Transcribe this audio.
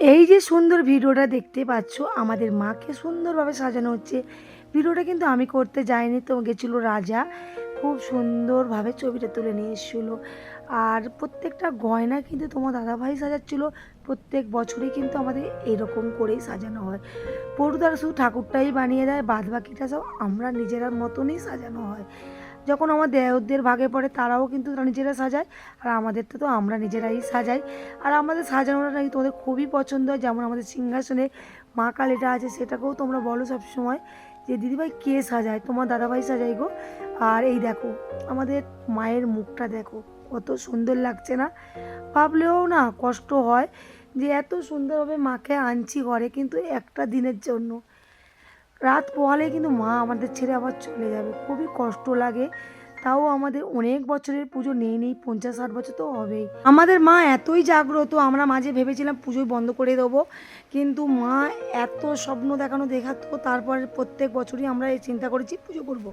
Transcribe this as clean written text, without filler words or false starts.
এই যে সুন্দর ভিডিওটা দেখতে পাচ্ছ, আমাদের মাকে সুন্দরভাবে সাজানো হচ্ছে। ভিডিওটা কিন্তু আমি করতে যাইনি, তো গেছিলো রাজা, খুব সুন্দরভাবে ছবিটা তুলে নিয়ে এসেছিলো। আর প্রত্যেকটা গয়না কিন্তু তোমার দাদাভাই সাজাচ্ছিলো। প্রত্যেক বছরই কিন্তু আমাদের এরকম করেই সাজানো হয়। পড়ুদার শুধু ঠাকুরটাই বানিয়ে দেয়, বাদ বাকিটা সব আমরা নিজেরা মতনই সাজানো হয়। যখন আমার দেওরদের ভাগে পড়ে তারাও কিন্তু তারা নিজেরা সাজায়, আর আমাদেরটা তো আমরা নিজেরাই সাজাই। আর আমাদের সাজানোটা নাকি তোমাদের খুবই পছন্দ হয়। যেমন আমাদের সিংহাসনে মা কালীটা আছে, সেটাকেও তোমরা বলো সবসময় যে দিদিভাই কে সাজায়? তোমার দাদাভাই সাজাই গো। আর এই দেখো আমাদের মায়ের মুখটা দেখো, কত সুন্দর লাগছে না? ভাবলেও না কষ্ট হয় যে এত সুন্দরভাবে মাকে আনছি ঘরে, কিন্তু একটা দিনের জন্য। রাত পোহালে কিন্তু মা আমাদের ছেড়ে আবার চলে যাবে, খুবই কষ্ট লাগে। তাও আমাদের অনেক বছরের পুজো, নেই 50-60 বছর তো হবেই। আমাদের মা এতই জাগ্রত, আমরা মাঝে ভেবেছিলাম পুজোই বন্ধ করে দেবো, কিন্তু মা এত স্বপ্ন দেখাতো, তারপরে প্রত্যেক বছরই আমরা এই চিন্তা করেছি পুজো করব।